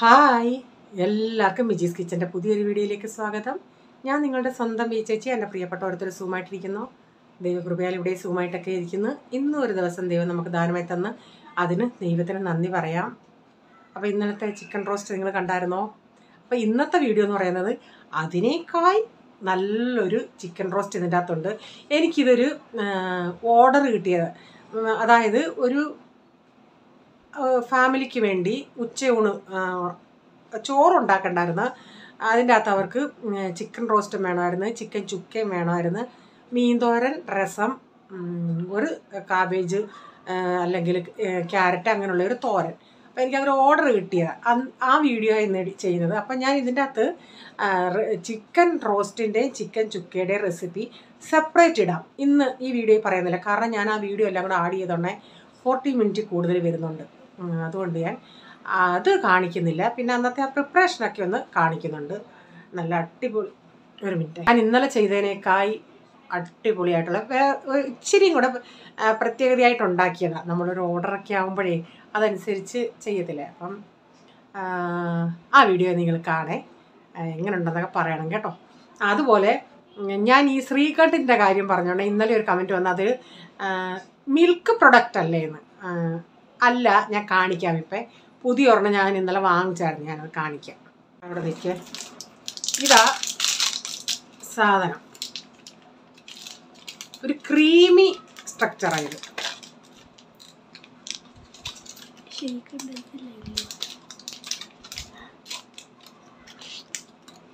Hi എല്ലാവർക്കും മിജീസ് കിച്ചൻ്റെ പുതിയൊരു വീഡിയോയിലേക്ക് സ്വാഗതം. ഞാൻ നിങ്ങളുടെ സ്വന്തം ബി ചേച്ചി. എൻ്റെ പ്രിയപ്പെട്ട ഓരോരുത്തർ സൂമായിട്ടിരിക്കുന്നു. ദൈവകൃപയാൽ ഇവിടെ സൂമായിട്ടൊക്കെ ഇരിക്കുന്നു. ഇന്നും ഒരു ദിവസം ദൈവം നമുക്ക് ദാനമായി തന്ന് അതിന് ദൈവത്തിന് നന്ദി പറയാം. അപ്പോൾ ഇന്നലത്തെ ചിക്കൻ റോസ്റ്റ് നിങ്ങൾ കണ്ടായിരുന്നോ? അപ്പോൾ ഇന്നത്തെ വീഡിയോ എന്ന് പറയുന്നത് അതിനേക്കാൾ നല്ലൊരു ചിക്കൻ റോസ്റ്റ് ഇതിൻ്റെ അകത്തുണ്ട്. എനിക്കിതൊരു ഓർഡർ കിട്ടിയത്, അതായത് ഒരു ഫാമിലിക്ക് വേണ്ടി ഉച്ചയൂണ് ചോറുണ്ടാക്കണ്ടായിരുന്നു. അതിൻ്റെ അകത്ത് അവർക്ക് ചിക്കൻ റോസ്റ്റും വേണമായിരുന്നു, ചിക്കൻ ചുക്കയും വേണമായിരുന്നു, മീൻതോരൻ, രസം, ഒരു കാബേജ് അല്ലെങ്കിൽ ക്യാരറ്റ് അങ്ങനെയുള്ള ഒരു തോരൻ. അപ്പോൾ എനിക്കതൊരു ഓർഡർ കിട്ടിയത് ആ വീഡിയോ ഇന്ന് ചെയ്യുന്നത്. അപ്പം ഞാൻ ഇതിൻ്റെ അകത്ത് ചിക്കൻ റോസ്റ്റിൻ്റെയും ചിക്കൻ ചുക്കയുടെയും റെസിപ്പി സെപ്പറേറ്റ് ഇടാം. ഇന്ന് ഈ വീഡിയോ പറയുന്നില്ല, കാരണം ഞാൻ ആ വീഡിയോ എല്ലാം കൂടെ ആഡ് ചെയ്തോണ്ടേ 40 മിനിറ്റ് കൂടുതൽ വരുന്നുണ്ട്. അതുകൊണ്ട് ഞാൻ അത് കാണിക്കുന്നില്ല. പിന്നെ അന്നത്തെ ആ പ്രിപ്പറേഷനൊക്കെ ഒന്ന് കാണിക്കുന്നുണ്ട്. നല്ല അടിപൊളി. ഒരു മിനിറ്റ്, ഞാൻ ഇന്നലെ ചെയ്തതിനേക്കായി അടിപൊളിയായിട്ടുള്ള ഇച്ചിരിയും കൂടെ പ്രത്യേകതയായിട്ട് ഉണ്ടാക്കിയതാണ്. നമ്മളൊരു ഓർഡറൊക്കെ ആകുമ്പോഴേ അതനുസരിച്ച് ചെയ്യത്തില്ലേ. അപ്പം ആ വീഡിയോ നിങ്ങൾ കാണേ, എങ്ങനെ ഉണ്ടെന്നൊക്കെ പറയണം കേട്ടോ. അതുപോലെ ഞാൻ ഈ ശ്രീകണ്ഠിൻ്റെ കാര്യം പറഞ്ഞോണ്ട് ഇന്നലെ ഒരു കമൻറ്റ് വന്നത് മിൽക്ക് പ്രൊഡക്റ്റ് അല്ലേ എന്ന്. അല്ല, ഞാൻ കാണിക്കാം. ഇപ്പം പുതിയ ഒരെണ്ണം ഞാൻ ഇന്നലെ വാങ്ങിച്ചായിരുന്നു, ഞാനത് കാണിക്കാം. അവിടെ നിൽക്കുക. ഇതാ സാധനം, ഒരു ക്രീമി സ്ട്രക്ചറായത്.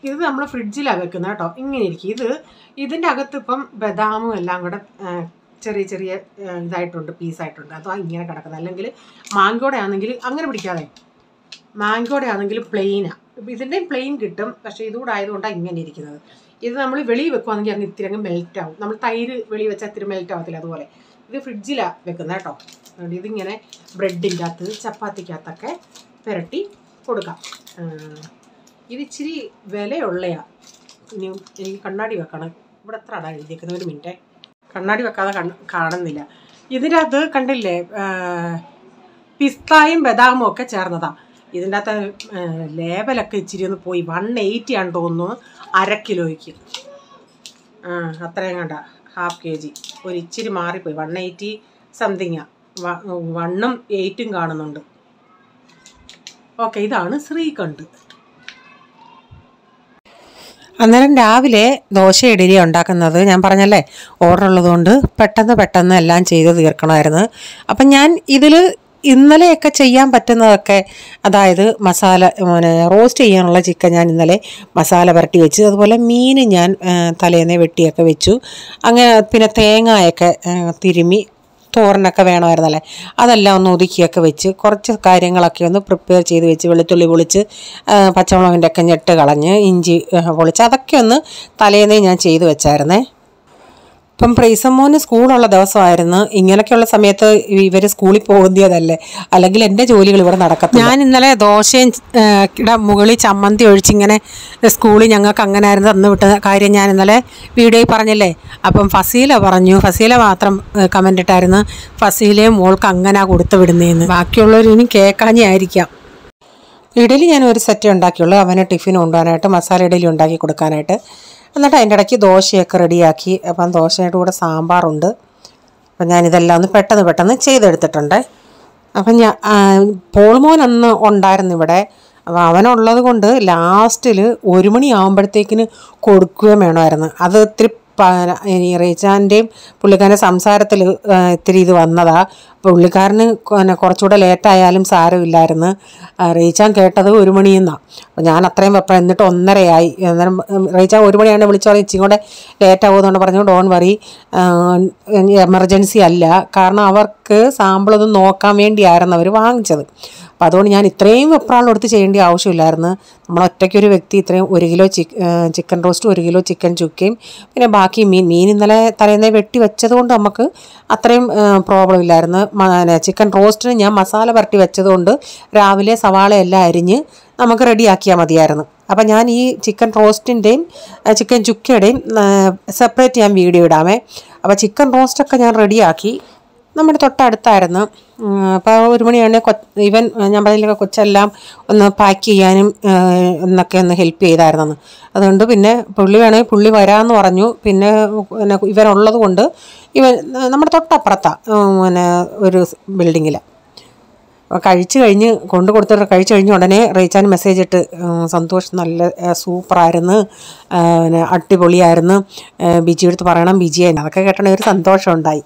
ഇത് നമ്മൾ ഫ്രിഡ്ജിലാണ് വെക്കുന്നത് കേട്ടോ. ഇങ്ങനെ ഇരിക്കും. ഇതിൻ്റെ അകത്ത് ഇപ്പം ബദാമും എല്ലാം കൂടെ ചെറിയ ചെറിയ ഇതായിട്ടുണ്ട്, പീസായിട്ടുണ്ട്. അതോ ഇങ്ങനെ കിടക്കുന്നത്. അല്ലെങ്കിൽ മാങ്കോടെ ആണെങ്കിൽ അങ്ങനെ പിടിക്കാതെ, മാങ്കോടെ ആണെങ്കിൽ പ്ലെയിനാണ്. ഇതിൻ്റെയും പ്ലെയിൻ കിട്ടും, പക്ഷേ ഇതുകൂടെ ആയതുകൊണ്ടാണ് ഇങ്ങനെ ഇരിക്കുന്നത്. ഇത് നമ്മൾ വെളിയിൽ വെക്കുവാണെങ്കിൽ അങ്ങ് ഇത്തിരി അങ്ങ് മെൽറ്റ് ആവും. നമ്മൾ തൈര് വെളിയിൽ വെച്ചാൽ ഇത്തിരി മെൽറ്റ് ആവത്തില്ല, അതുപോലെ ഇത് ഫ്രിഡ്ജിലാണ് വെക്കുന്നത് കേട്ടോ. അതുകൊണ്ട് ഇതിങ്ങനെ ബ്രെഡിൻ്റെ അകത്ത് ചപ്പാത്തിക്കകത്തൊക്കെ പുരട്ടി കൊടുക്കാം. ഇത് ഇച്ചിരി വിലയുള്ളയാണ്. ഇനി എനിക്ക് കണ്ണാടി വെക്കണം. ഇവിടെ എത്ര അടാ എഴുതിയേക്കുന്നത്? ഒരു മിനിറ്റ്, കണ്ണാടി വെക്കാതെ കാണുന്നില്ല. ഇതിൻ്റെ അകത്ത് കണ്ടില്ലേ, പിസ്തായും ബദാമും ഒക്കെ ചേർന്നതാണ്. ഇതിൻ്റെ അകത്ത് ലേബലൊക്കെ ഇച്ചിരി ഒന്ന് പോയി. 180 ആണ് തോന്നുന്നു, 1/2 കിലോയ്ക്ക്. അത്രയും കണ്ട, 1/2 kg. ഒരു ഇച്ചിരി മാറിപ്പോയി, 180 സംതിങ്ങാണ്. 1ഉം 8ഉം കാണുന്നുണ്ട്. ഓക്കെ, ഇതാണ് ശ്രീകണ്ഠ്. അന്നേരം രാവിലെ ദോശ ഇഡലി ഉണ്ടാക്കുന്നത് ഞാൻ പറഞ്ഞല്ലേ, ഓർഡർ ഉള്ളതുകൊണ്ട് പെട്ടെന്ന് എല്ലാം ചെയ്ത് തീർക്കണമായിരുന്നു. അപ്പം ഞാൻ ഇതിൽ ഇന്നലെയൊക്കെ ചെയ്യാൻ പറ്റുന്നതൊക്കെ, അതായത് മസാല റോസ്റ്റ് ചെയ്യാനുള്ള ചിക്കൻ ഞാൻ ഇന്നലെ മസാല പുരട്ടി വെച്ച്, അതുപോലെ മീൻ ഞാൻ തലേന്നേ വെട്ടിയൊക്കെ വെച്ചു. അങ്ങനെ പിന്നെ തേങ്ങയൊക്കെ തിരുമ്മി തോരനൊക്കെ വേണമായിരുന്നല്ലേ, അതെല്ലാം ഒന്ന് ഒതുക്കിയൊക്കെ വെച്ച് കുറച്ച് കാര്യങ്ങളൊക്കെ ഒന്ന് പ്രിപ്പയർ ചെയ്ത് വെച്ച്, വെളുത്തുള്ളി പൊളിച്ച്, പച്ചമുളകിൻ്റെ ഒക്കെ ഞെട്ട് കളഞ്ഞ്, ഇഞ്ചി പൊളിച്ച്, അതൊക്കെ ഒന്ന് തലേന്നേ ഞാൻ ചെയ്ത് വെച്ചായിരുന്നേ. ഇപ്പം പ്രൈസമ്മോന് സ്കൂളുള്ള ദിവസമായിരുന്നു. ഇങ്ങനെയൊക്കെയുള്ള സമയത്ത് ഇവർ സ്കൂളിൽ പോകുന്നതല്ലേ, അല്ലെങ്കിൽ എൻ്റെ ജോലികൾ ഇവിടെ നടക്കത്തില്ല. ഞാൻ ഇന്നലെ ദോശയും മുകളിൽ ചമ്മന്തി ഒഴിച്ചിങ്ങനെ സ്കൂളിൽ ഞങ്ങൾക്ക് അങ്ങനെ ആയിരുന്നു തന്നു വിട്ട കാര്യം ഞാൻ ഇന്നലെ വീഡിയോയിൽ പറഞ്ഞില്ലേ. അപ്പം ഫസീല പറഞ്ഞു, ഫസീല മാത്രം കമൻ്റ് ഇട്ടായിരുന്നു, ഫസീലയും മോൾക്ക് അങ്ങനെ കൊടുത്തു വിടുന്നതെന്ന്. ബാക്കിയുള്ളവർ ഇനി കേൾക്കാഞ്ഞേ ആയിരിക്കാം. ഇഡലി ഞാൻ ഒരു സെറ്റ് ഉണ്ടാക്കിയുള്ളൂ, അവന് ടിഫിൻ കൊണ്ടുപോകാനായിട്ട്, മസാല ഇഡലി ഉണ്ടാക്കി കൊടുക്കാനായിട്ട്. എന്നിട്ട് അതിൻ്റെ ഇടയ്ക്ക് ദോശയൊക്കെ റെഡിയാക്കി. അപ്പം ദോശയുടെ കൂടെ സാമ്പാറുണ്ട്. അപ്പം ഞാനിതെല്ലാം ഒന്ന് പെട്ടെന്ന് ചെയ്തെടുത്തിട്ടുണ്ട്. അപ്പം പോൾമോൻ അന്ന് ഉണ്ടായിരുന്നു ഇവിടെ. അപ്പോൾ അവനുള്ളത് കൊണ്ട് ലാസ്റ്റിൽ 1 മണിയാകുമ്പോഴത്തേക്കിന് കൊടുക്കുകയും വേണമായിരുന്നു. അത് ഇത്തിരി റീച്ചാൻ്റെയും പുള്ളിക്കാരൻ്റെ സംസാരത്തിൽ ഇത്തിരി ഇത് വന്നതാണ്. പുള്ളിക്കാരന് കുറച്ചുകൂടെ ലേറ്റായാലും സാരമില്ലായിരുന്നു. റീച്ചാൻ കേട്ടത് 1 മണിയെന്നാണ്. അപ്പോൾ ഞാൻ അത്രയും വെപ്പം, എന്നിട്ട് 1:30 അന്നേരം റീച്ചാൻ 1 മണിയാണ് വിളിച്ചു പറഞ്ഞ് ഇച്ചിരി കൂടെ ലേറ്റാകുമെന്നുകൊണ്ട് പറഞ്ഞു, ഡോൺ വറി, എമർജൻസി അല്ല, കാരണം അവർക്ക് സാമ്പിളൊന്നും നോക്കാൻ വേണ്ടിയായിരുന്നു അവർ വാങ്ങിച്ചത്. അപ്പം അതുകൊണ്ട് ഞാൻ ഇത്രയും വെപ്രാളെടുത്ത് ചെയ്യേണ്ട ആവശ്യമില്ലായിരുന്നു. നമ്മൾ ഒറ്റയ്ക്കൊരു വ്യക്തി ഇത്രയും 1 കിലോ ചിക്കൻ റോസ്റ്റും 1 കിലോ ചിക്കൻ ചുക്കയും പിന്നെ ബാക്കി മീൻ ഇന്നലെ തലേന്നേ വെട്ടി വെച്ചത് കൊണ്ട് നമുക്ക് അത്രയും പ്രോബ്ലം ഇല്ലായിരുന്നു. ചിക്കൻ റോസ്റ്റിന് ഞാൻ മസാല പുരട്ടി വെച്ചതുകൊണ്ട് രാവിലെ സവാള എല്ലാം അരിഞ്ഞ് നമുക്ക് റെഡിയാക്കിയാൽ മതിയായിരുന്നു. അപ്പം ഞാൻ ഈ ചിക്കൻ റോസ്റ്റിൻ്റെയും ചിക്കൻ ചുക്കയുടെയും സെപ്പറേറ്റ് ഞാൻ വീഡിയോ ഇടാമേ. അപ്പോൾ ചിക്കൻ റോസ്റ്റൊക്കെ ഞാൻ റെഡിയാക്കി. നമ്മുടെ തൊട്ടടുത്തായിരുന്നു. അപ്പോൾ 1 മണിയാണ് ഇവൻ ഞാൻ പറഞ്ഞില്ല കൊച്ചെല്ലാം ഒന്ന് പാക്ക് ചെയ്യാനും എന്നൊക്കെ ഒന്ന് ഹെൽപ്പ് ചെയ്തായിരുന്നു. അതുകൊണ്ട് പിന്നെ പുള്ളി വേണമെങ്കിൽ പുള്ളി വരാമെന്ന് പറഞ്ഞു. പിന്നെ ഇവനുള്ളത് കൊണ്ട് ഇവൻ നമ്മുടെ തൊട്ടപ്പുറത്താണ് പിന്നെ ഒരു ബിൽഡിങ്ങിലാണ്. കഴിച്ചു കഴിഞ്ഞ് കൊണ്ടു കൊടുത്തിട്ട് കഴിച്ചു കഴിഞ്ഞ് ഉടനെ റീച്ചാൻ മെസ്സേജ് ഇട്ട് സന്തോഷ് നല്ല സൂപ്പറായിരുന്നു, പിന്നെ അടിപൊളിയായിരുന്നു, ബിജി എടുത്ത് പറയണം ബിജിയെ. അതൊക്കെ കേട്ടണേ ഒരു സന്തോഷം ഉണ്ടായി.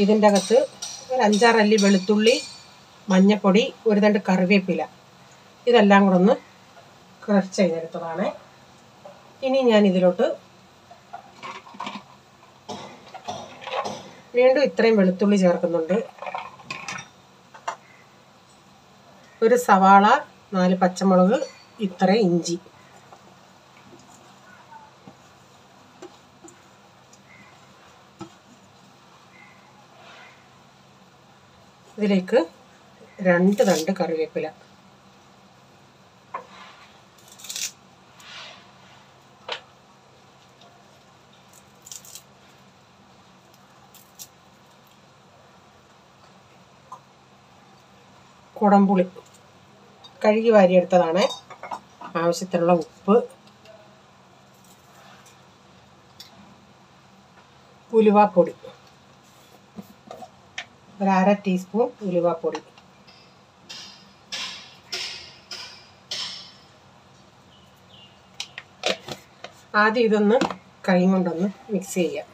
ഇതിൻ്റെ അകത്ത് ഒരു 5-6 അല്ലി വെളുത്തുള്ളി, മഞ്ഞപ്പൊടി, ഒരു തണ്ട് കറിവേപ്പില, ഇതെല്ലാം കൂടെ ഒന്ന് ക്രഷ് ചെയ്തെടുത്തതാണ്. ഇനി ഞാൻ ഇതിലോട്ട് വീണ്ടും ഇത്രയും വെളുത്തുള്ളി ചേർക്കുന്നുണ്ട്. ഒരു സവാള, 4 പച്ചമുളക്, ഇത്രയും ഇഞ്ചി. ഇതിലേക്ക് 2 തണ്ട് കറിവേപ്പില. കുടംപുളി കഴുകി വാരിയെടുത്തതാണ്. ആവശ്യത്തിനുള്ള ഉപ്പ്, ഉലുവാപ്പൊടി, ഒരു 1/2 ടീസ്പൂൺ ഉലുവാപ്പൊടി. ആദ്യം ഇതൊന്ന് കൈ കൊണ്ടൊന്ന് മിക്സ് ചെയ്യാം.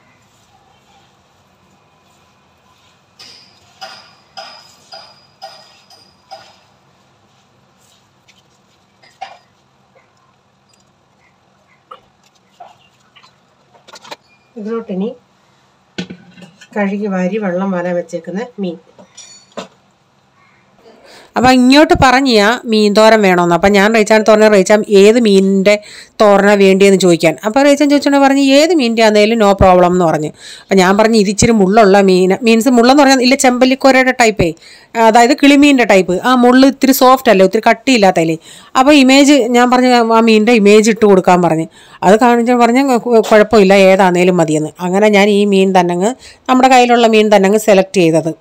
ഇതിലോട്ടിനി കഴുകി വാരി വെള്ളം വരാൻ വെച്ചേക്കുന്ന മീൻ. അപ്പം ഇങ്ങോട്ട് പറഞ്ഞാ മീൻ തോരൻ വേണമെന്ന്. അപ്പം ഞാൻ റേച്ചാൻ തോരൻ റേച്ചാൻ ഏത് മീനിൻ്റെ തോരനാണ് വേണ്ടിയെന്ന് ചോദിക്കാൻ. അപ്പോൾ റേച്ചാൻ ചോദിച്ചോണ്ട് പറഞ്ഞ് ഏത് മീനിൻ്റെ ആണെങ്കിലും നോ പ്രോബ്ലം എന്ന് പറഞ്ഞു. അപ്പം ഞാൻ പറഞ്ഞു ഇതിച്ചിരി മുള്ളുള്ള മീൻസ് മുള്ളെന്ന് പറഞ്ഞാൽ ഇല്ല ചെമ്പല്ലിക്കോരയുടെ ടൈപ്പേ, അതായത് കിളിമീൻ്റെ ടൈപ്പ്. ആ മുള്ള് ഇത്തിരി സോഫ്റ്റ് അല്ലേ, ഒത്തിരി കട്ടിയില്ലാത്തല്ലേ. അപ്പോൾ ഞാൻ പറഞ്ഞ് ആ മീനിൻ്റെ ഇമേജ് ഇട്ട് കൊടുക്കാൻ പറഞ്ഞ്. അത് കാണിച്ചാൽ പറഞ്ഞ് കുഴപ്പമില്ല ഏതാണേലും മതിയെന്ന്. അങ്ങനെ ഞാൻ ഈ മീൻ തന്നെ നമ്മുടെ കയ്യിലുള്ള മീൻ തന്നെ സെലക്ട് ചെയ്തത്.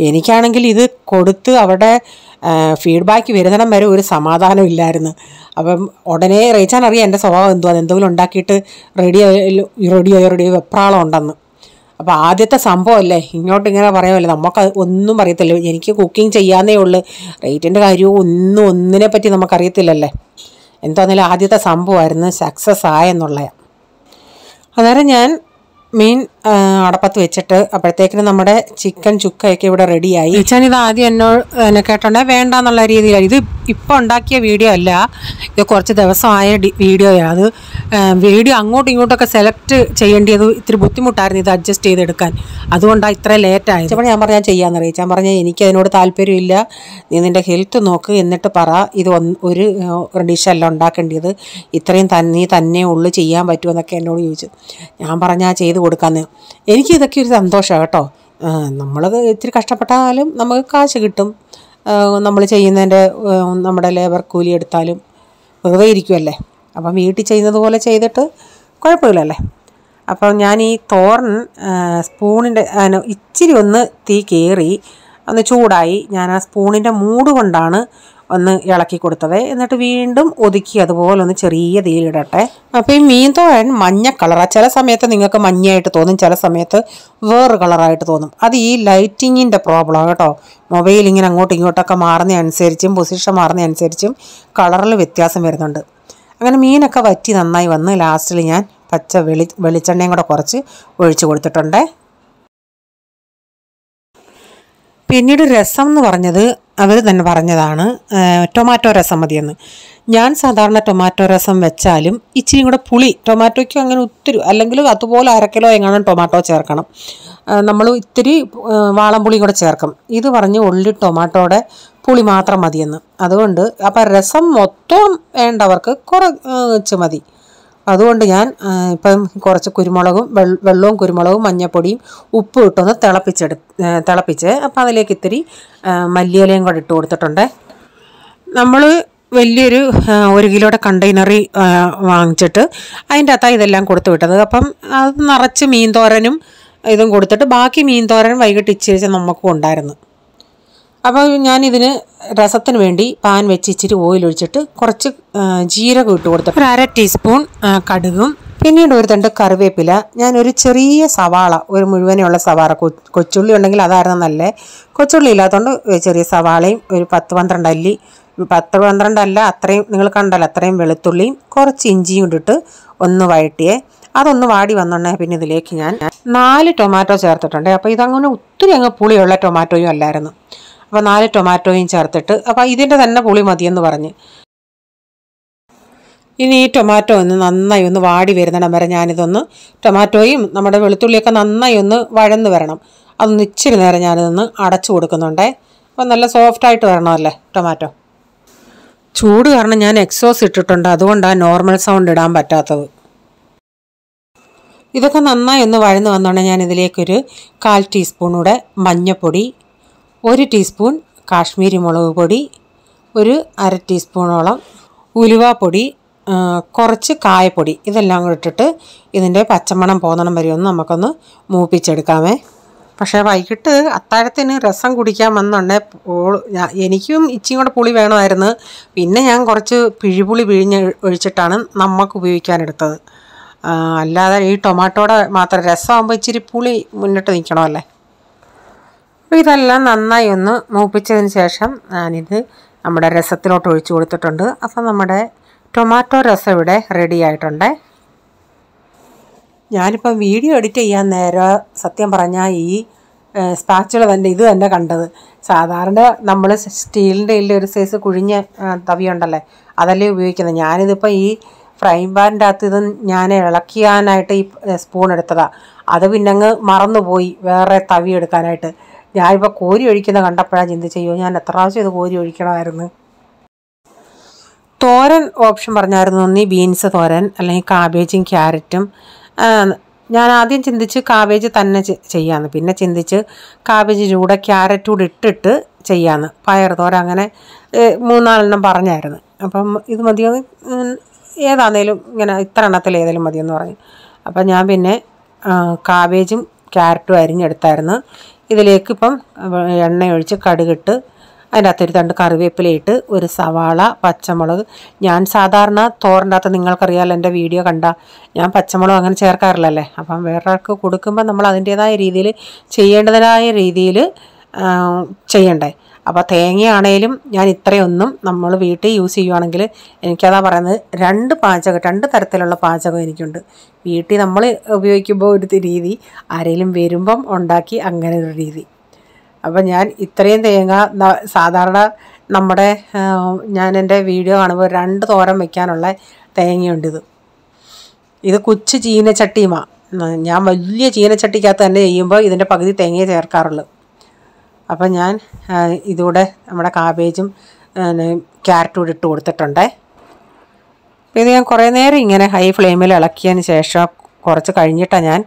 എനിക്കാണെങ്കിൽ ഇത് കൊടുത്ത് അവിടെ ഫീഡ്ബാക്ക് വരുന്നിടം വരെ ഒരു സമാധാനം ഇല്ലായിരുന്നു. അപ്പം ഉടനെ റേച്ചാൻ അറിയാം എൻ്റെ സ്വഭാവം എന്തുവാ, എന്തെങ്കിലും ഉണ്ടാക്കിയിട്ട് റെഡിയോ വെപ്രാളം ഉണ്ടെന്ന്. അപ്പോൾ ആദ്യത്തെ സംഭവമല്ലേ, ഇങ്ങോട്ട് ഇങ്ങനെ പറയാമല്ലോ, നമുക്ക് ഒന്നും അറിയത്തില്ല. എനിക്ക് കുക്കിംഗ് ചെയ്യാന്നേ ഉള്ളൂ, റേറ്റിൻ്റെ കാര്യവും ഒന്നിനെ പറ്റി നമുക്കറിയത്തില്ലല്ലേ. എന്താണെങ്കിലും ആദ്യത്തെ സംഭവമായിരുന്നു, സക്സസ് ആയെന്നുള്ളത്. അന്നേരം ഞാൻ മീൻ അടപ്പത്ത് വെച്ചിട്ട് അപ്പോഴത്തേക്കിന് നമ്മുടെ ചിക്കൻ ചുക്കയൊക്കെ ഇവിടെ റെഡിയായി. ഇത് ആദ്യം എന്നോട് കേട്ടോണ്ടേ വേണ്ടെന്നുള്ള രീതിയിലാണ്. ഇത് ഇപ്പോൾ ഉണ്ടാക്കിയ വീഡിയോ അല്ല, ഇത് കുറച്ച് ദിവസമായ വീഡിയോയാണ്. അത് വീഡിയോ അങ്ങോട്ടും ഇങ്ങോട്ടൊക്കെ സെലക്ട് ചെയ്യേണ്ടത് ഇത്തിരി ബുദ്ധിമുട്ടായിരുന്നു, ഇത് അഡ്ജസ്റ്റ് ചെയ്തെടുക്കാൻ. അതുകൊണ്ടാണ് ഇത്ര ലേറ്റായത്. അപ്പോൾ ഞാൻ പറഞ്ഞാൽ ചെയ്യാമെന്ന് അറിയിച്ചാൽ പറഞ്ഞാൽ എനിക്കതിനോട് താല്പര്യമില്ല, നീ നിൻ്റെ ഹെൽത്ത് നോക്ക്, എന്നിട്ട് പറ ഇത് ഒരു ഡിഷല്ല ഉണ്ടാക്കേണ്ടത്, ഇത്രയും നീ തന്നെ ഉള്ളു ചെയ്യാൻ പറ്റുമെന്നൊക്കെ എന്നോട് ചോദിച്ചു. ഞാൻ പറഞ്ഞാൽ ചെയ്ത് കൊടുക്കാമെന്ന്. എനിക്കിതൊക്കെ ഒരു സന്തോഷമാണ് കേട്ടോ. നമ്മൾ ഇത്തിരി കഷ്ടപ്പെട്ടാലും നമുക്ക് കാശ് കിട്ടും. നമ്മൾ ചെയ്യുന്നതിൻ്റെ നമ്മുടെ ലേബർ കൂലി എടുത്താലും വെറുതെ ഇരിക്കുമല്ലേ. അപ്പം വീട്ടിൽ ചെയ്യുന്നത് പോലെ ചെയ്തിട്ട് കുഴപ്പമില്ലല്ലേ. അപ്പം ഞാൻ ഈ തോരൻ സ്പൂണിൻ്റെ ഇച്ചിരി ഒന്ന് തീ കയറി ഒന്ന് ചൂടായി. ഞാൻ ആ സ്പൂണിൻ്റെ മൂട് കൊണ്ടാണ് ഒന്ന് ഇളക്കി കൊടുത്തത്. എന്നിട്ട് വീണ്ടും ഒതുക്കി അതുപോലെ ഒന്ന് ചെറിയ തീയിലിടട്ടെ. അപ്പോൾ ഈ മീൻ തോരൻ മഞ്ഞ കളറാണ്. ചില സമയത്ത് നിങ്ങൾക്ക് മഞ്ഞയായിട്ട് തോന്നും, ചില സമയത്ത് വേറെ കളറായിട്ട് തോന്നും. അത് ഈ ലൈറ്റിങ്ങിൻ്റെ പ്രോബ്ലം കേട്ടോ. മൊബൈൽ ഇങ്ങനെ അങ്ങോട്ടും ഇങ്ങോട്ടൊക്കെ മാറുന്നതനുസരിച്ചും പൊസിഷൻ മാറുന്നതനുസരിച്ചും കളറിൽ വ്യത്യാസം വരുന്നുണ്ട്. അങ്ങനെ മീനൊക്കെ വറ്റി നന്നായി വന്ന് ലാസ്റ്റിൽ ഞാൻ പച്ച വെളിച്ചെണ്ണയും കൂടെ കുറച്ച് ഒഴിച്ച് കൊടുത്തിട്ടുണ്ട്. പിന്നീട് രസം എന്ന് പറഞ്ഞത് അവർ തന്നെ പറഞ്ഞതാണ്, ടൊമാറ്റോ രസം മതിയെന്ന്. ഞാൻ സാധാരണ ടൊമാറ്റോ രസം വെച്ചാലും ഇച്ചിരി കൂടെ പുളി, ടൊമാറ്റോയ്ക്കും അങ്ങനെ ഒത്തിരി അല്ലെങ്കിൽ അതുപോലെ 1/2 കിലോ എങ്ങാനും ടൊമാറ്റോ ചേർക്കണം. നമ്മൾ ഇത്തിരി വാളംപുളിയും കൂടെ ചേർക്കും. ഇത് പറഞ്ഞ് ഉള്ളി ടൊമാറ്റോയുടെ പുളി മാത്രം മതിയെന്ന്. അതുകൊണ്ട് അപ്പം രസം മൊത്തം വേണ്ടവർക്ക് കുറച്ച് മതി. അതുകൊണ്ട് ഞാൻ ഇപ്പം കുറച്ച് കുരുമുളകും വെള്ളവും കുരുമുളകും മഞ്ഞൾപ്പൊടിയും ഉപ്പും ഇട്ടൊന്ന് തിളപ്പിച്ച് അപ്പം അതിലേക്ക് ഇത്തിരി മല്ലിയിലയും കൂടെ ഇട്ട് കൊടുത്തിട്ടുണ്ട്. നമ്മൾ വലിയൊരു 1 കിലോയുടെ കണ്ടെയ്നറി വാങ്ങിച്ചിട്ട് അതിൻ്റെ അകത്താണ് ഇതെല്ലാം കൊടുത്തു വിട്ടത്. അപ്പം അത് നിറച്ച് മീൻ തോരനും ഇതും കൊടുത്തിട്ട് ബാക്കി മീൻ തോരൻ വൈകിട്ട് ഇച്ചിരി നമുക്കും ഉണ്ടായിരുന്നു. അപ്പോൾ ഞാനിതിന് രസത്തിന് വേണ്ടി പാൻ വെച്ച് ഇച്ചിരി ഓയിൽ ഒഴിച്ചിട്ട് കുറച്ച് ജീരകം ഇട്ട് കൊടുത്തു, ഒരു 1/2 ടീസ്പൂൺ കടുകും, പിന്നീട് ഒരു തണ്ട് കറിവേപ്പില, ഞാനൊരു ചെറിയ സവാള, ഒരു മുഴുവനുള്ള സവാള, കൊച്ചുള്ളി ഉണ്ടെങ്കിൽ അതായിരുന്നു നല്ലത്. കൊച്ചുള്ളി ഇല്ലാത്തതുകൊണ്ട് ചെറിയ സവാളയും ഒരു 10-12 അല്ലി, 10-12 അല്ല അത്രയും നിങ്ങൾ കണ്ടല്ലോ അത്രയും വെളുത്തുള്ളിയും കുറച്ച് ഇഞ്ചിയും ഇട്ടിട്ട് ഒന്ന് വഴറ്റിയേ. അതൊന്ന് വാടി വന്നോണ്ടേ പിന്നെ ഇതിലേക്ക് ഞാൻ 4 ടൊമാറ്റോ ചേർത്തിട്ടുണ്ട്. അപ്പോൾ ഇതങ്ങനെ ഒത്തിരി അങ്ങ് പുളിയുള്ള ടൊമാറ്റോയും അല്ലായിരുന്നു. അപ്പോൾ 4 ടൊമാറ്റോയും ചേർത്തിട്ട് അപ്പോൾ ഇതിൻ്റെ തന്നെ പുളി മതിയെന്ന് പറഞ്ഞ് ഇനി ഈ ടൊമാറ്റോ ഒന്ന് നന്നായി ഒന്ന് വാടി വരുന്നിടം വരെ ഞാനിതൊന്ന് ടൊമാറ്റോയും നമ്മുടെ വെളുത്തുള്ളിയൊക്കെ നന്നായി ഒന്ന് വഴന്ന് വരണം. അതൊന്ന് ഇച്ചിരി നേരം ഞാനിതൊന്ന് അടച്ചു കൊടുക്കുന്നുണ്ടേ. അപ്പോൾ നല്ല സോഫ്റ്റായിട്ട് വരണമല്ലേ ടൊമാറ്റോ. ചൂട് കാരണം ഞാൻ എക്സോസ് ഇട്ടിട്ടുണ്ട്, അതുകൊണ്ടാണ് നോർമൽ സൗണ്ട് ഇടാൻ പറ്റാത്തത്. ഇതൊക്കെ നന്നായി ഒന്ന് വഴന്ന് വന്നോണ്ടേ ഞാൻ ഇതിലേക്കൊരു 1/4 ടീസ്പൂൺ കൂടെ മഞ്ഞൾപ്പൊടി, 1 ടീസ്പൂൺ കാശ്മീരി മുളക് പൊടി, ഒരു 1/2 ടീസ്പൂണോളം ഉലുവാപ്പൊടി, കുറച്ച് കായപ്പൊടി, ഇതെല്ലാം കൂടെ ഇട്ടിട്ട് ഇതിൻ്റെ പച്ചമണം പോകുന്നിടം വരെ ഒന്ന് നമുക്കൊന്ന് മൂപ്പിച്ചെടുക്കാമേ. പക്ഷേ വൈകിട്ട് അത്താഴത്തിന് രസം കുടിക്കാൻ വന്നുണ്ടേ എനിക്കും ഇച്ചിരി കൂടെ പുളി വേണമായിരുന്നു. പിന്നെ ഞാൻ കുറച്ച് പിഴിപുളി പിഴിഞ്ഞ് ഒഴിച്ചിട്ടാണ് നമുക്ക് ഉപയോഗിക്കാനെടുത്തത്. അല്ലാതെ ഈ ടൊമാറ്റോയുടെ മാത്രം രസമാകുമ്പോൾ ഇച്ചിരി പുളി മുന്നിട്ട് നിൽക്കണമല്ലേ. അപ്പോൾ ഇതെല്ലാം നന്നായി ഒന്ന് മൂപ്പിച്ചതിന് ശേഷം ഞാനിത് നമ്മുടെ രസത്തിലോട്ട് ഒഴിച്ചു കൊടുത്തിട്ടുണ്ട്. അപ്പം നമ്മുടെ ടൊമാറ്റോ രസം ഇവിടെ റെഡി ആയിട്ടുണ്ട്. ഞാനിപ്പം വീഡിയോ എഡിറ്റ് ചെയ്യാൻ നേരം സത്യം പറഞ്ഞാൽ ഈ സ്പാച്ചുല തന്നെ ഇത് തന്നെ കണ്ടത്. സാധാരണ നമ്മൾ സ്റ്റീലിൻ്റെ ഒരു സൈസ് കുഴിഞ്ഞ തവിയുണ്ടല്ലേ അതല്ലേ ഉപയോഗിക്കുന്നത്. ഞാനിതിപ്പോൾ ഈ ഫ്രൈ പാനിൻ്റെ അകത്ത് ഇത് ഞാൻ ഇളക്കിയാനായിട്ട് ഈ സ്പൂൺ എടുത്തതാണ്. അത് പിന്നെ അങ്ങ് മറന്നുപോയി വേറെ തവി എടുക്കാനായിട്ട്. ഞാനിപ്പോൾ കോരി ഒഴിക്കുന്ന കണ്ടപ്പോഴാണ് ചിന്തിച്ച് അയ്യോ ഞാൻ എത്ര പ്രാവശ്യം ഇത് കോരി ഒഴിക്കണമായിരുന്നു. തോരൻ ഓപ്ഷൻ പറഞ്ഞായിരുന്നു, ഒന്നീ ബീൻസ് തോരൻ അല്ലെങ്കിൽ കാബേജും ക്യാരറ്റും. ഞാൻ ആദ്യം ചിന്തിച്ച് കാബേജ് തന്നെ ചെയ്യാമെന്ന്, പിന്നെ ചിന്തിച്ച് കാബേജിൻ്റെ കൂടെ ക്യാരറ്റ് കൂടെ ഇട്ടിട്ട് ചെയ്യാമെന്ന്. പയർ തോരൻ അങ്ങനെ 3-4 പറഞ്ഞായിരുന്നു. അപ്പം ഇത് മതിയോ ഏതാണേലും ഇങ്ങനെ ഇത്ര എണ്ണത്തിൽ ഏതെങ്കിലും മതിയെന്ന് പറഞ്ഞു. അപ്പം ഞാൻ പിന്നെ കാബേജും ക്യാരറ്റും അരിഞ്ഞെടുത്തായിരുന്നു. ഇതിലേക്ക് ഇപ്പം എണ്ണ ഒഴിച്ച് കടുകിട്ട് അതിൻ്റെ അകത്ത് ഒരു തണ്ട് കറിവേപ്പിലയിട്ട് ഒരു സവാള, പച്ചമുളക്. ഞാൻ സാധാരണ തോരൻ്റെ അകത്ത് നിങ്ങൾക്കറിയാമല്ലോ എൻ്റെ വീഡിയോ കണ്ടാൽ ഞാൻ പച്ചമുളക് അങ്ങനെ ചേർക്കാറില്ലല്ലേ. അപ്പം വേറൊരാൾക്ക് കൊടുക്കുമ്പോൾ നമ്മൾ അതിൻ്റേതായ രീതിയിൽ ചെയ്യേണ്ടതായ രീതിയിൽ ചെയ്യണ്ടേ. അപ്പോൾ തേങ്ങയാണേലും ഞാൻ ഇത്രയൊന്നും നമ്മൾ വീട്ടിൽ യൂസ് ചെയ്യുവാണെങ്കിൽ എനിക്കതാ പറയുന്നത് 2 തരത്തിലുള്ള പാചകം എനിക്കുണ്ട്. വീട്ടിൽ നമ്മൾ ഉപയോഗിക്കുമ്പോൾ ഒരു രീതി, ആരെങ്കിലും വരുമ്പം ഉണ്ടാക്കി അങ്ങനെ ഒരു രീതി. അപ്പം ഞാൻ ഇത്രയും തേങ്ങ സാധാരണ നമ്മുടെ ഞാൻ എൻ്റെ വീഡിയോ കാണുമ്പോൾ 2 തോരൻ വയ്ക്കാനുള്ള തേങ്ങയുണ്ട്. ഇത് കൊച്ചു ചീനച്ചട്ടിയുമാണ്. ഞാൻ വലിയ ചീനച്ചട്ടിക്കകത്ത് തന്നെ ചെയ്യുമ്പോൾ ഇതിൻ്റെ പകുതി തേങ്ങയെ ചേർക്കാറുള്ളൂ. അപ്പം ഞാൻ ഇതൂടെ നമ്മുടെ കാബേജും ക്യാരറ്റും കൂടി ഇട്ട് കൊടുത്തിട്ടുണ്ട്. ഇത് ഞാൻ കുറേ നേരം ഇങ്ങനെ ഹൈ ഫ്ലെയിമിൽ ഇളക്കിയതിന് ശേഷം കുറച്ച് കഴിഞ്ഞിട്ടാണ് ഞാൻ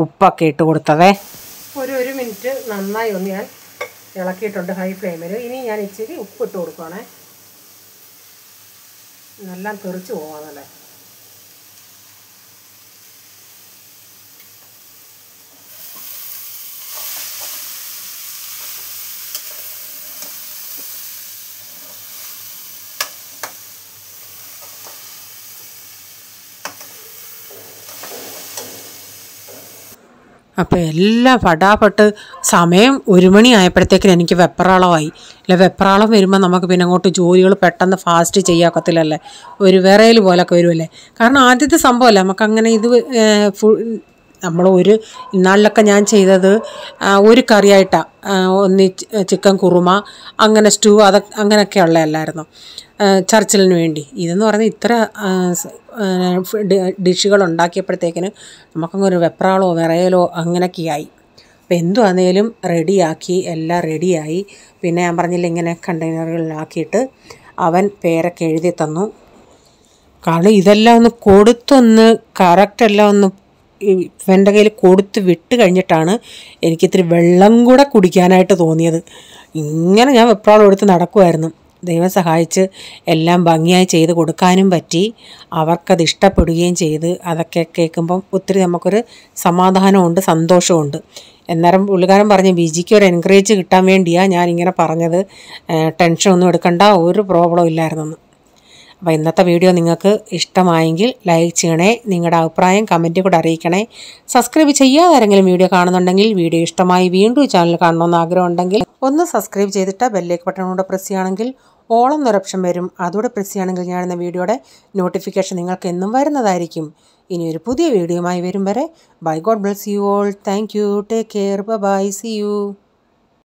ഉപ്പൊക്കെ ഇട്ട് കൊടുത്തത്. ഒരു മിനിറ്റ് നന്നായി ഒന്ന് ഞാൻ ഇളക്കിയിട്ടുണ്ട് ഹൈ ഫ്ലെയിമിൽ. ഇനി ഞാൻ ഇച്ചിരി ഉപ്പിട്ട് കൊടുക്കുകയാണേ, നല്ല തെറിച്ച് പോകാന്നല്ലേ. അപ്പോൾ എല്ലാം ഫടാഫട്ട് സമയം 1 മണി ആയപ്പോഴത്തേക്കിന് എനിക്ക് വെപ്രാളമായി. അല്ല വെപ്രാളം വരുമ്പോൾ നമുക്ക് പിന്നെ അങ്ങോട്ട് ജോലികൾ പെട്ടെന്ന് ഫാസ്റ്റ് ചെയ്യാക്കത്തില്ലല്ലേ, ഒരു വിറയൽ പോലൊക്കെ വരുമല്ലേ. കാരണം ആദ്യത്തെ സംഭവമല്ലേ നമുക്കങ്ങനെ ഇത് നമ്മൾ ഇന്നാളിലൊക്കെ ഞാൻ ചെയ്തത് ഒരു കറിയായിട്ടാണ്, ഒന്ന് ചിക്കൻ കുറുമ അങ്ങനെ സ്റ്റൂ അങ്ങനെയൊക്കെ ഉള്ളതല്ലായിരുന്നു ചർച്ചിലിന് വേണ്ടി. ഇതെന്ന് പറഞ്ഞാൽ ഇത്ര ഡിഷുകൾ ഉണ്ടാക്കിയപ്പോഴത്തേക്കിന് നമുക്കങ്ങൊരു വെപ്രാളോ വിറയലോ അങ്ങനെയൊക്കെയായി. അപ്പോൾ എന്തുവാന്നേലും റെഡിയാക്കി, എല്ലാം റെഡിയായി. പിന്നെ ഞാൻ പറഞ്ഞില്ല ഇങ്ങനെ കണ്ടെയ്നറുകളിലാക്കിയിട്ട് അവൻ പേരൊക്കെ എഴുതി തന്നു. കാരണം ഇതെല്ലാം ഒന്ന് കൊടുത്തൊന്ന് കറക്റ്റെല്ലാം ഒന്ന് ഇവൻ്റെ കയ്യിൽ കൊടുത്ത് വിട്ട് കഴിഞ്ഞിട്ടാണ് എനിക്കിത്തിരി വെള്ളം കൂടെ കുടിക്കാനായിട്ട് തോന്നിയത്. ഇങ്ങനെ ഞാൻ വെപ്രാളം എടുത്ത് നടക്കുമായിരുന്നു. ദൈവം സഹായിച്ച് എല്ലാം ഭംഗിയായി ചെയ്ത് കൊടുക്കാനും പറ്റി. അവർക്കത് ഇഷ്ടപ്പെടുകയും ചെയ്ത്. അതൊക്കെ കേൾക്കുമ്പം ഒത്തിരി നമുക്കൊരു സമാധാനമുണ്ട്, സന്തോഷമുണ്ട്. അന്നേരം പുള്ളിക്കാരൻ പറഞ്ഞ് ബിജിക്ക് ഒരു എൻകറേജ് കിട്ടാൻ വേണ്ടിയാണ് ഞാനിങ്ങനെ പറഞ്ഞത്, ടെൻഷനൊന്നും എടുക്കണ്ട, ഒരു പ്രോബ്ലം ഇല്ലായിരുന്നെന്ന്. അപ്പോൾ ഇന്നത്തെ വീഡിയോ നിങ്ങൾക്ക് ഇഷ്ടമായെങ്കിൽ ലൈക്ക് ചെയ്യണേ, നിങ്ങളുടെ അഭിപ്രായം കമൻറ്റിൽ കൂടെ അറിയിക്കണേ. സബ്സ്ക്രൈബ് ചെയ്യാതെ ആരെങ്കിലും വീഡിയോ കാണുന്നുണ്ടെങ്കിൽ, വീഡിയോ ഇഷ്ടമായി വീണ്ടും ചാനൽ കാണണമെന്ന് ആഗ്രഹമുണ്ടെങ്കിൽ ഒന്ന് സബ്സ്ക്രൈബ് ചെയ്തിട്ട് ബെല്ലേക്ക് ബട്ടൺ കൂടെ പ്രസ് ചെയ്യുകയാണെങ്കിൽ ഓളം എന്നൊരു ഓപ്ഷൻ വരും. അതോടെ പ്രസ് ചെയ്യുകയാണെങ്കിൽ ഞാനെന്ന വീഡിയോയുടെ നോട്ടിഫിക്കേഷൻ നിങ്ങൾക്ക് എന്നും വരുന്നതായിരിക്കും. ഇനി ഒരു പുതിയ വീഡിയോയുമായി വരും വരെ bye, god bless you all. Thank you, take care, bye, see U.